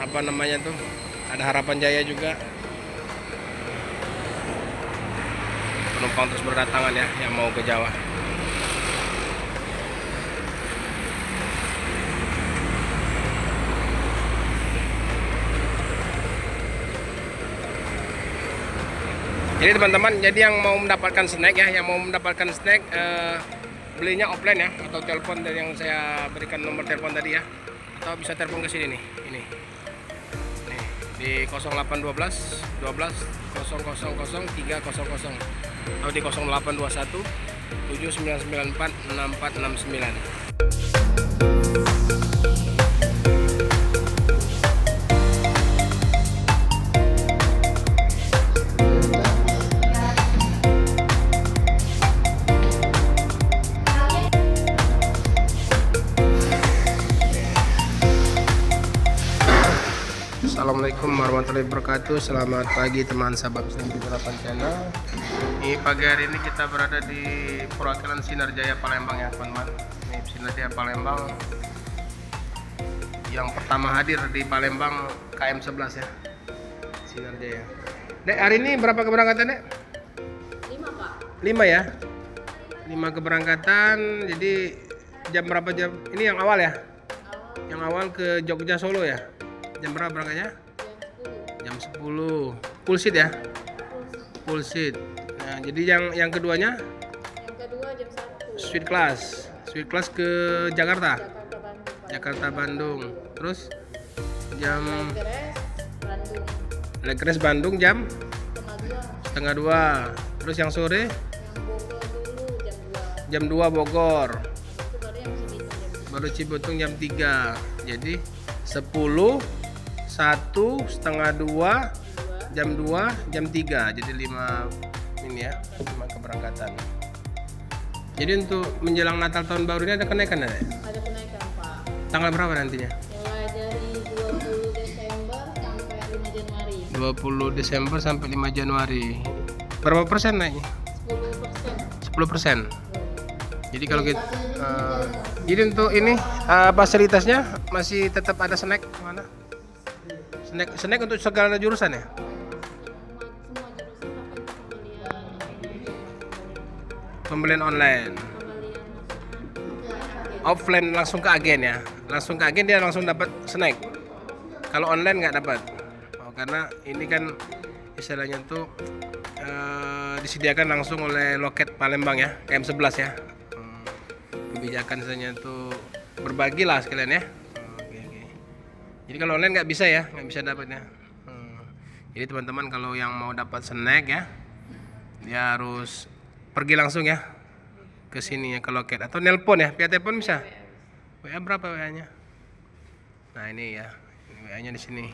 apa namanya tuh, ada Harapan Jaya juga. Penumpang terus berdatangan ya yang mau ke Jawa. Jadi teman-teman, jadi yang mau mendapatkan snack ya, belinya offline ya, atau telepon dari yang saya berikan nomor telepon tadi ya, atau bisa telepon ke sini nih, ini di 0812 12 000 300 atau di 0821 7994 6469. Assalamualaikum warahmatullahi wabarakatuh. Selamat pagi teman sahabat Muslim di Harapan Channel. Ini pagi hari ini kita berada di perwakilan Sinar Jaya Palembang ya teman-teman. Ini Sinar Jaya Palembang yang pertama hadir di Palembang KM 11 ya, Sinar Jaya. Dek, hari ini berapa keberangkatan Dek? 5 Pak. 5 ya, 5 keberangkatan. Jadi jam berapa jam? Ini yang awal ya? Yang awal ke Jogja Solo ya? Jam berapa berangkatnya? Jam 10. Full seat ya? Full seat. Nah, jadi yang keduanya? Yang kedua jam 1. Suite class ke Jakarta. Jakarta Bandung. Terus jam leg race Bandung jam setengah 2. Terus yang sore? Yang Bogor dulu jam 2. Jam 2 Bogor. Itu baru yang Cibitung Baru Cibitung jam 3. Jadi 10, 1, setengah 2, jam 2, jam 3. Jadi 5 ini ya, 5 keberangkatan. Jadi untuk menjelang Natal tahun baru ini ada kenaikan ya? Ada kenaikan Pak. Tanggal berapa nantinya? Mulai dari 20 Desember sampai 5 Januari. 20 Desember sampai 5 Januari. Berapa persen naiknya? 10%. 10%. Jadi kalau kita jadi untuk ini fasilitasnya masih tetap ada snack mana? Snack untuk segala jurusan ya? Semua jurusan akan Pembelian online. Offline langsung ke agen ya. Langsung ke agen dia langsung dapat snack. Kalau online nggak dapat. Oh, karena ini kan istilahnya tuh disediakan langsung oleh loket Palembang ya, KM 11 ya. Kebijakan misalnya tuh berbagi lah sekalian ya. Oke. Jadi kalau online nggak bisa ya, nggak bisa dapatnya. Jadi teman-teman kalau yang mau dapat snack ya, dia harus pergi langsung ya ke sini ya, ke loket atau nelpon ya, via telepon bisa. WA berapa WA-nya? Nah ini ya, WA-nya di sini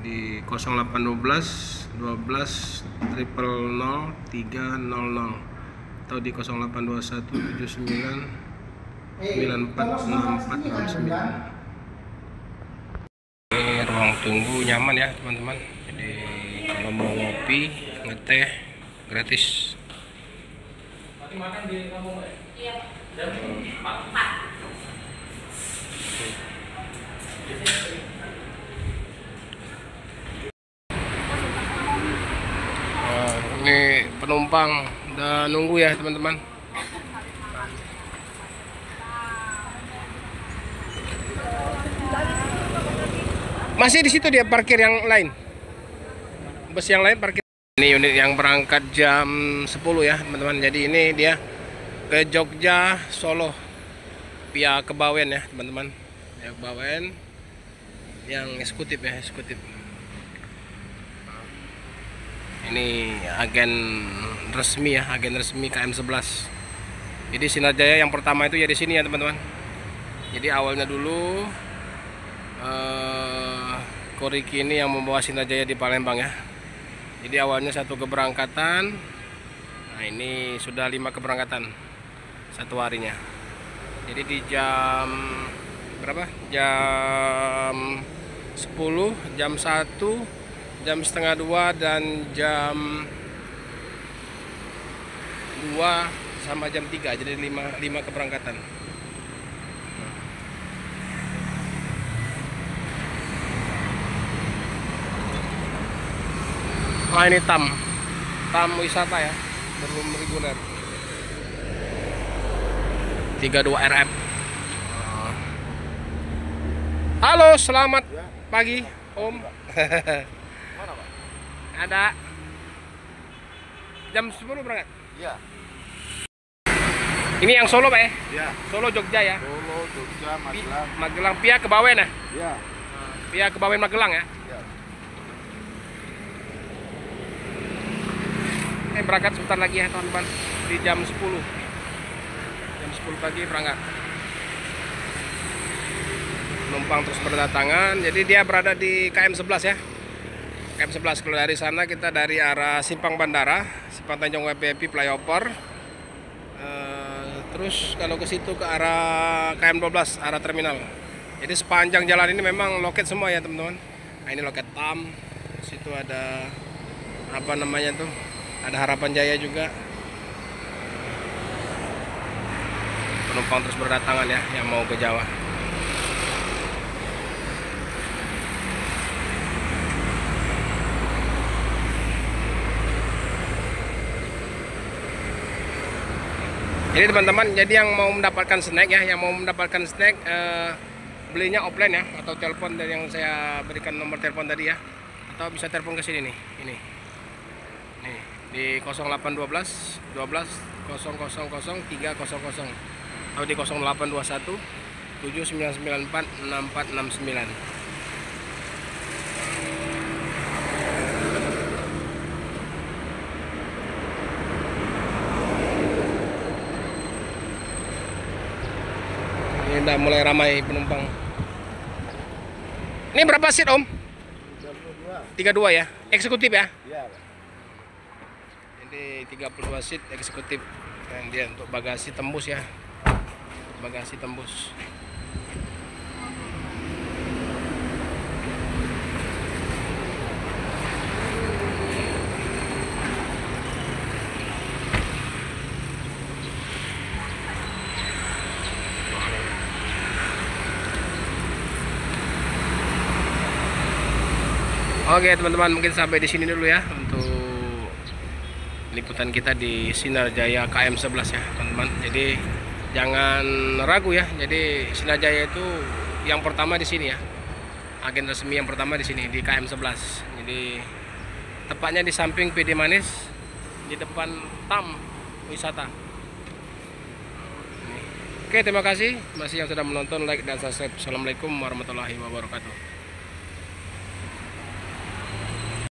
di 0812 12 000 300 atau di 0821 79 94 6469. Ini ruang tunggu nyaman ya teman-teman. Jadi kalau mau ngopi, ngeteh gratis. Makan di kampung ya? Iya. Jam 4. Ini penumpang udah nunggu ya teman-teman. Masih di situ dia parkir yang lain. Bus yang lain parkir. Ini unit yang berangkat jam 10 ya teman-teman. Jadi ini dia ke Jogja Solo via Kebawen ya teman-teman. Ya Kebawen yang eksekutif ya, eksekutif. Ini agen resmi ya, agen resmi KM 11. Jadi Sinar Jaya yang pertama itu ya di sini ya teman-teman. Jadi awalnya dulu Koriki ini yang membawa Sinar Jaya di Palembang ya. Jadi awalnya 1 keberangkatan. Nah ini sudah 5 keberangkatan satu harinya. Jadi di jam berapa? Jam 10, jam 1, jam setengah 2 dan jam 2 sama jam 3. Jadi 5 keberangkatan. Nah ini tam wisata ya, belum reguler. 32 RF. Halo, selamat pagi, Om. Mana, Pak? Ada jam 10 berangkat. Iya. Ini yang Solo, Pak ya? Iya. Solo Jogja ya. Solo, Jogja, Magelang. Magelang, Pia ke Bawen ya? Iya. Pia ke Bawen Magelang ya. Iya. Berangkat sebentar lagi ya teman-teman, di jam 10. Jam 10 pagi berangkat. Penumpang terus berdatangan. Jadi dia berada di KM 11 ya. KM 11. Kalau dari sana kita dari arah Simpang Bandara, Simpang Tanjung WPP Flyover. Terus kalau ke situ ke arah KM 12, arah terminal. Jadi sepanjang jalan ini memang loket semua ya teman-teman. Nah, ini loket TAM. Di situ ada apa namanya tuh? Ada Harapan Jaya juga. Penumpang terus berdatangan ya yang mau ke Jawa. Jadi teman-teman, jadi yang mau mendapatkan snack ya, belinya offline ya, atau telepon dari yang saya berikan nomor telepon tadi ya, atau bisa telepon ke sini nih, ini, nih di 0812 12 000 300 atau di 0821 7994 6469. Ini udah mulai ramai penumpang. Ini berapa seat Om? 32 ya? Eksekutif ya? Iya, Pak. Jadi 32 seat eksekutif. Dan dia untuk bagasi tembus ya. Bagasi tembus. Oke teman-teman, mungkin sampai di sini dulu ya untuk liputan kita di Sinar Jaya KM 11 ya teman-teman. Jadi jangan ragu ya. Jadi Sinar Jaya itu yang pertama di sini ya. Agen resmi yang pertama di sini di KM 11. Jadi tepatnya di samping PD Manis, di depan TAM wisata. Oke, terima kasih masih yang sudah menonton, like dan subscribe. Assalamualaikum warahmatullahi wabarakatuh.